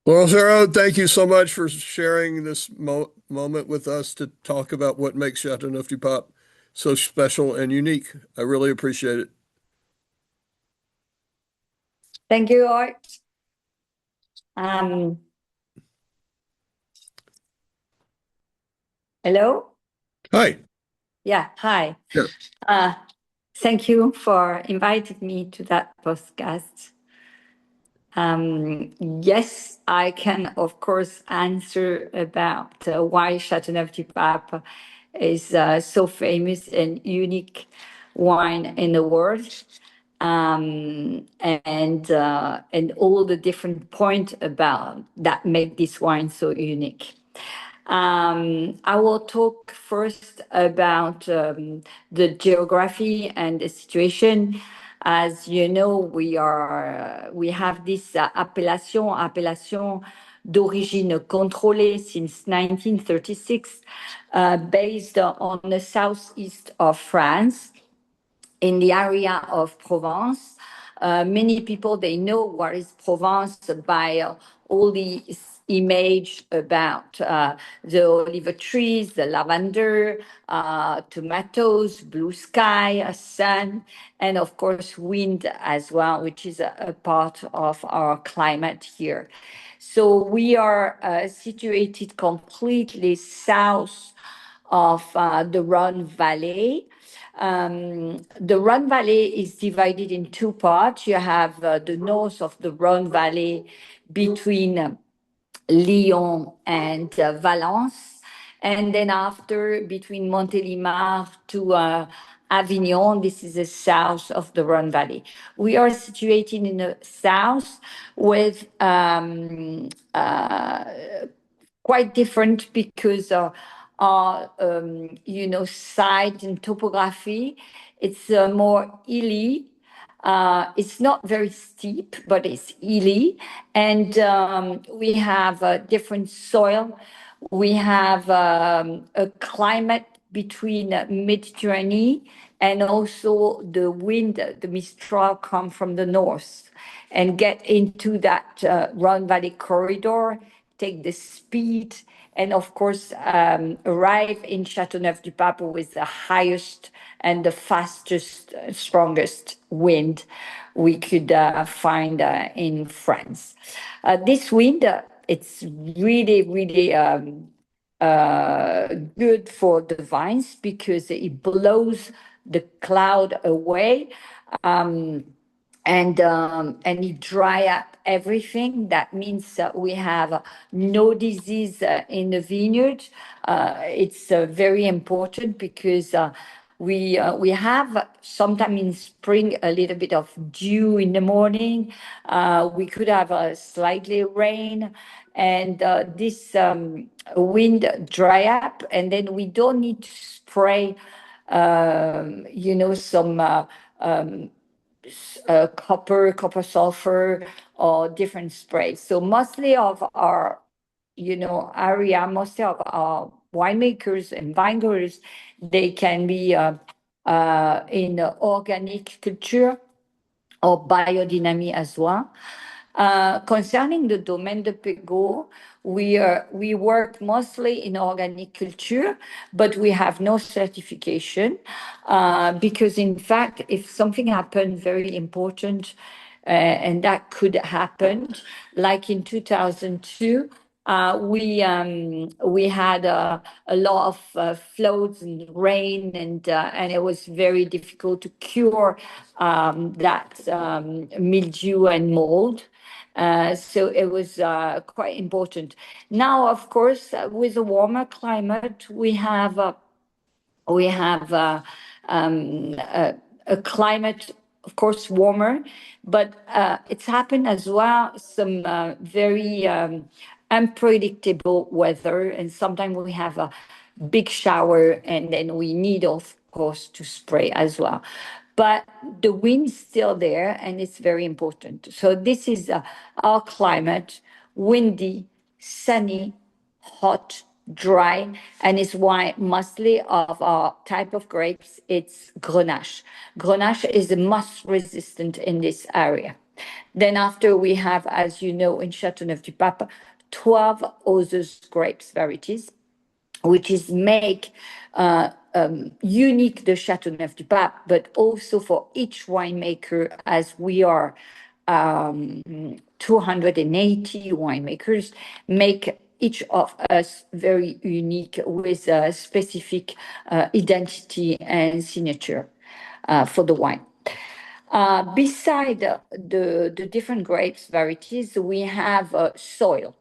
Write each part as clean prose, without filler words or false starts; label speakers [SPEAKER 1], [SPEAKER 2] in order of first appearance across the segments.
[SPEAKER 1] Well, Feraud, thank you so much for sharing this moment with us to talk about what makes Chateauneuf du Pape so special and unique. I really appreciate it.
[SPEAKER 2] Thank you, Art. Um, Hello?
[SPEAKER 1] Hi.
[SPEAKER 2] Yeah, hi.
[SPEAKER 1] Yeah.
[SPEAKER 2] Uh, Thank you for inviting me to that podcast. Yes, I can, of course, answer about why Chateauneuf du Pape is so famous and unique wine in the world, and all the different points about that make this wine so unique. I will talk first about the geography and the situation. As you know, we have this appellation d'origine contrôlée since 1936, based on the southeast of France in the area of Provence. Many people, they know what is Provence by all the image about the olive trees, the lavender, tomatoes, blue sky, sun, and of course wind as well, which is a part of our climate here. So we are situated completely south of the Rhone Valley. The Rhone Valley is divided in two parts. You have the north of the Rhone Valley between Lyon and Valence, and then after between Montélimar to Avignon. This is the south of the Rhone Valley. We are situated in the south with quite different because our site and topography. It's more hilly. It's not very steep, but it's hilly, and we have a different soil. We have a climate between Mediterranean, and also the wind, the Mistral, come from the north and get into that Rhone Valley corridor, take the speed, and of course arrive in Chateauneuf du Pape with the highest and the fastest, strongest wind we could find in France. This wind, it's really, really good for the vines because it blows the cloud away. And it dry up everything. That means we have no disease in the vineyard. It's very important because we have sometimes in spring a little bit of dew in the morning. We could have a slightly rain, and this wind dry up, and then we don't need to spray, some copper sulfur or different sprays. So mostly of our area, mostly of our winemakers and vinegrowers, they can be in organic culture or biodynamic as well. Concerning the Domaine de Pegau, we work mostly in organic culture, but we have no certification because, in fact, if something happened very important, and that could happen, like in 2002. We had a lot of floods and rain, and it was very difficult to cure that mildew and mold. So it was quite important. Now, of course, with a warmer climate, we have a climate, of course, warmer, but it's happened as well some very unpredictable weather, and sometimes we have a big shower, and then we need, of course, to spray as well. But the wind's still there, and it's very important. So this is our climate: windy, sunny, hot, dry, and it's why mostly of our type of grapes, it's Grenache. Grenache is the most resistant in this area. Then after we have, as you know, in Chateauneuf du Pape, 12 other grapes varieties, which is make unique the Chateauneuf du Pape, but also for each winemaker, as we are 280 winemakers, make each of us very unique with a specific identity and signature for the wine. Beside the different grapes varieties, we have soil.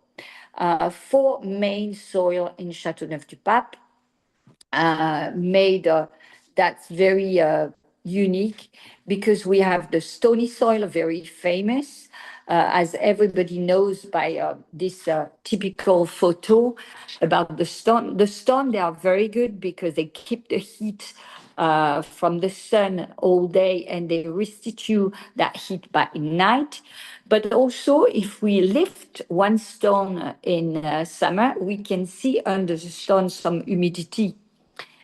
[SPEAKER 2] Four main soil in Chateauneuf du Pape, made that's very unique, because we have the stony soil, very famous, as everybody knows by this typical photo about the stone. The stone, they are very good because they keep the heat from the sun all day, and they restitute that heat by night. But also, if we lift one stone in summer, we can see under the stone some humidity.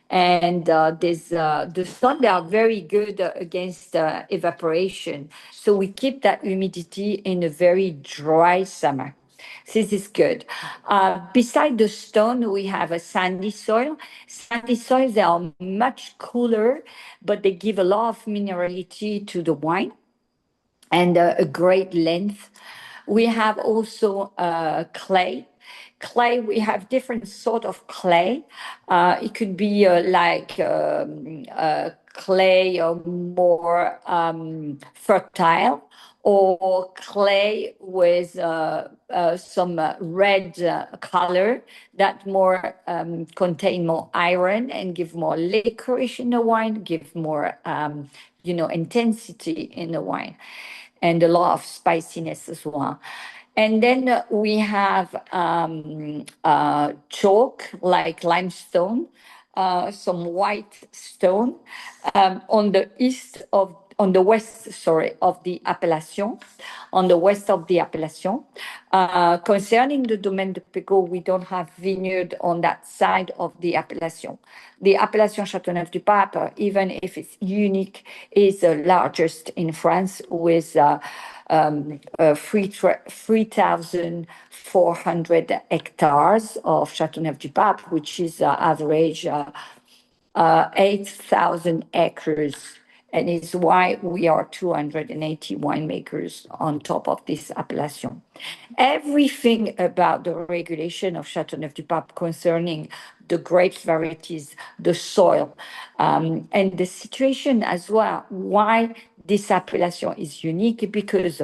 [SPEAKER 2] And there's the sun, they are very good against evaporation. So we keep that humidity in a very dry summer. This is good. Beside the stone, we have a sandy soil. Sandy soils, they are much cooler, but they give a lot of minerality to the wine and a great length. We have also clay. Clay, we have different sort of clay. It could be clay or more fertile, or clay with some red color that more contain more iron and give more licorice in the wine, give more intensity in the wine, and a lot of spiciness as well. And then we have chalk, like limestone, some white stone on the west, sorry, of the appellation, on the west of the appellation. Concerning the Domaine de Pegau, we don't have vineyard on that side of the appellation. The appellation Chateauneuf du Pape, even if it's unique, is the largest in France, with 3,400 hectares of Chateauneuf du Pape, which is average 8,000 acres. And it's why we are 280 winemakers on top of this appellation. Everything about the regulation of Chateauneuf du Pape concerning the grapes varieties, the soil, and the situation as well, why this appellation is unique, because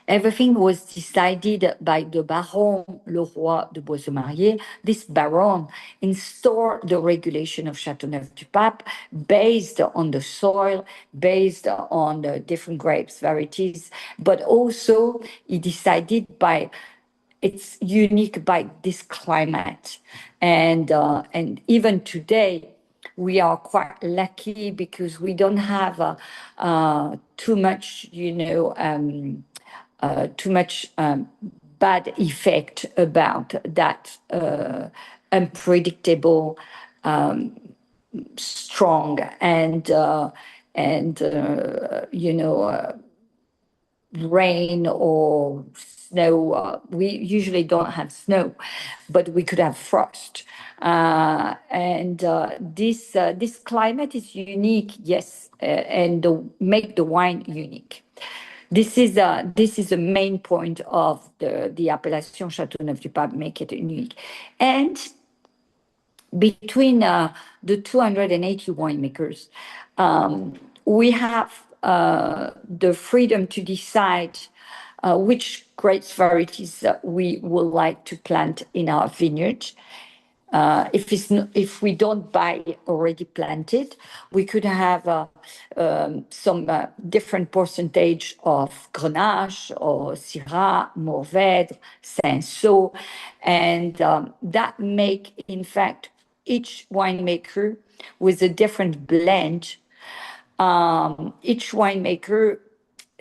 [SPEAKER 2] everything was decided by the Baron Leroy de Boissemarié. This baron installed the regulation of Chateauneuf du Pape based on the soil, based on the different grapes varieties, but also he decided by it's unique by this climate. And even today, we are quite lucky because we don't have too much, too much bad effect about that unpredictable, strong and rain or snow. We usually don't have snow, but we could have frost. And this climate is unique, yes, and make the wine unique. This is a main point of the appellation Chateauneuf du Pape, make it unique. And between the 280 winemakers, we have the freedom to decide which grapes varieties we would like to plant in our vineyard. If we don't buy already planted, we could have some different percentage of Grenache or Syrah, Mourvèdre, Cinsault, and that make, in fact, each winemaker with a different blend. Each winemaker,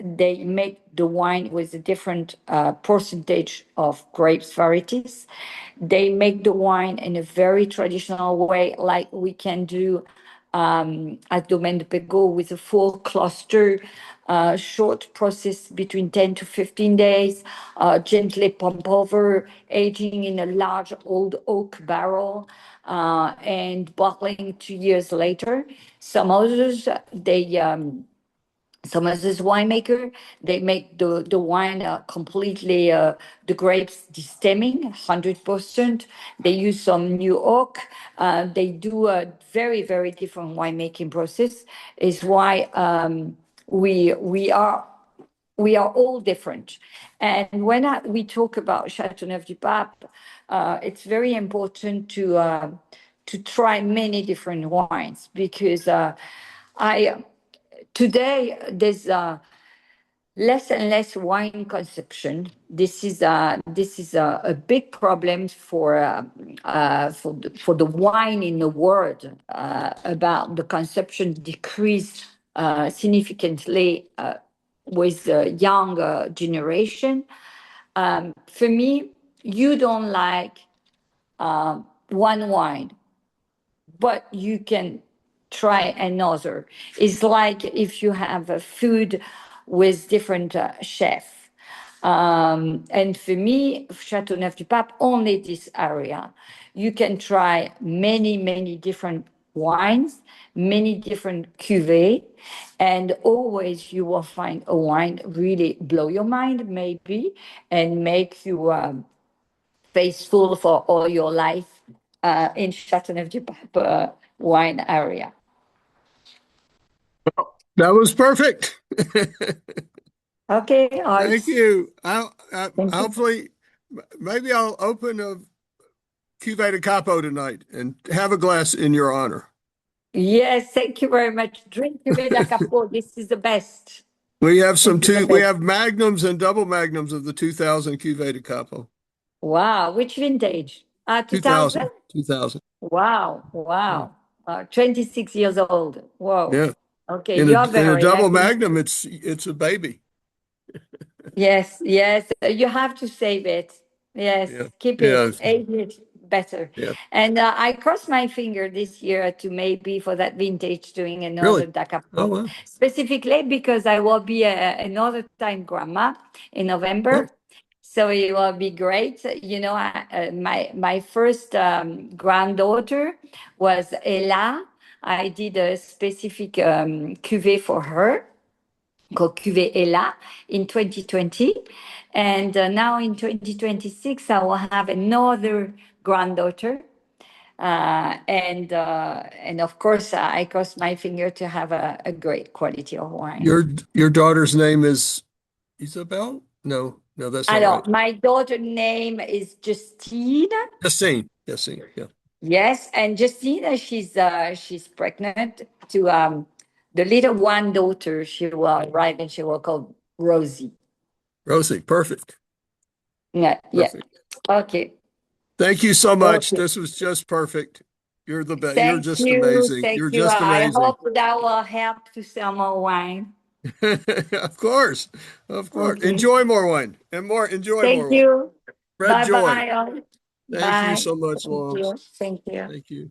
[SPEAKER 2] they make the wine with a different percentage of grapes varieties. They make the wine in a very traditional way, like we can do at Domaine de Pegau with a full cluster, short process between 10 to 15 days, gently pump over, aging in a large old oak barrel, and bottling 2 years later. Some others, some of this winemaker, they make the wine completely, the grapes destemming 100%. They use some new oak. They do a very, very different winemaking process. Is why we are all different. And when we talk about Chateauneuf du Pape, it's very important to try many different wines because I today there's less and less wine consumption. This is a big problem for the wine in the world, about the consumption decrease significantly with the younger generation. For me, you don't like one wine, but you can try another. It's like if you have a food with different chefs. And for me, Chateauneuf du Pape, only this area. You can try many, many different wines, many different cuvées, and always you will find a wine really blow your mind, maybe, and make you faithful for all your life in Chateauneuf du Pape wine area.
[SPEAKER 1] That was perfect.
[SPEAKER 2] Okay,
[SPEAKER 1] Thank
[SPEAKER 2] Art.
[SPEAKER 1] you.
[SPEAKER 2] Thank you.
[SPEAKER 1] Hopefully, maybe I'll open a cuvee de capo tonight and have a glass in your honor.
[SPEAKER 2] Yes, thank you very much. Drink Cuvée d'Acapo. This is the best.
[SPEAKER 1] We have
[SPEAKER 2] This is the
[SPEAKER 1] we
[SPEAKER 2] best.
[SPEAKER 1] have magnums and double magnums of the 2000 cuvee de capo.
[SPEAKER 2] Wow. Which vintage? 2000?
[SPEAKER 1] 2000, 2000.
[SPEAKER 2] Wow.
[SPEAKER 1] Yeah.
[SPEAKER 2] Wow. 26 years old. Whoa.
[SPEAKER 1] Yeah.
[SPEAKER 2] Okay,
[SPEAKER 1] In
[SPEAKER 2] you're
[SPEAKER 1] a
[SPEAKER 2] very
[SPEAKER 1] double
[SPEAKER 2] lucky.
[SPEAKER 1] magnum, it's a baby.
[SPEAKER 2] Yes, yes. You have to save it. Yes,
[SPEAKER 1] Yeah.
[SPEAKER 2] keep it,
[SPEAKER 1] Yeah.
[SPEAKER 2] age it better.
[SPEAKER 1] Yeah.
[SPEAKER 2] And I cross my finger this year to maybe for that vintage doing another
[SPEAKER 1] Really? Oh,
[SPEAKER 2] Dacapo,
[SPEAKER 1] well.
[SPEAKER 2] specifically because I will be another time grandma in
[SPEAKER 1] Oh,
[SPEAKER 2] November. So it will be great. You know, my first granddaughter was Ella. I did a specific cuvée for her called Cuvée Ella in 2020. And now in 2026, I will have another granddaughter. And of course, I cross my finger to have a great quality of wine.
[SPEAKER 1] your daughter's name is Isabel? No, no, that's not
[SPEAKER 2] Alors,
[SPEAKER 1] right.
[SPEAKER 2] my daughter name is Justine.
[SPEAKER 1] Yassine. Yassine. Yeah.
[SPEAKER 2] Yes, and Justine, she's pregnant to the little one daughter. She will arrive and she will call Rosie.
[SPEAKER 1] Rosie. Perfect.
[SPEAKER 2] Yeah, yeah.
[SPEAKER 1] Perfect.
[SPEAKER 2] Okay.
[SPEAKER 1] Thank you so much.
[SPEAKER 2] Okay.
[SPEAKER 1] This was just perfect. You're the best. You're
[SPEAKER 2] Thank
[SPEAKER 1] just
[SPEAKER 2] you.
[SPEAKER 1] amazing.
[SPEAKER 2] Thank
[SPEAKER 1] You're
[SPEAKER 2] you.
[SPEAKER 1] just
[SPEAKER 2] I
[SPEAKER 1] amazing.
[SPEAKER 2] hope that will help to sell more wine.
[SPEAKER 1] Of course. Of course.
[SPEAKER 2] Okay.
[SPEAKER 1] Enjoy more wine and more, enjoy
[SPEAKER 2] Thank
[SPEAKER 1] more wine.
[SPEAKER 2] you.
[SPEAKER 1] Spread
[SPEAKER 2] Bye
[SPEAKER 1] joy.
[SPEAKER 2] bye.
[SPEAKER 1] Thank you
[SPEAKER 2] Bye.
[SPEAKER 1] so much,
[SPEAKER 2] Thank
[SPEAKER 1] Laurence.
[SPEAKER 2] you. Thank you.
[SPEAKER 1] Thank you.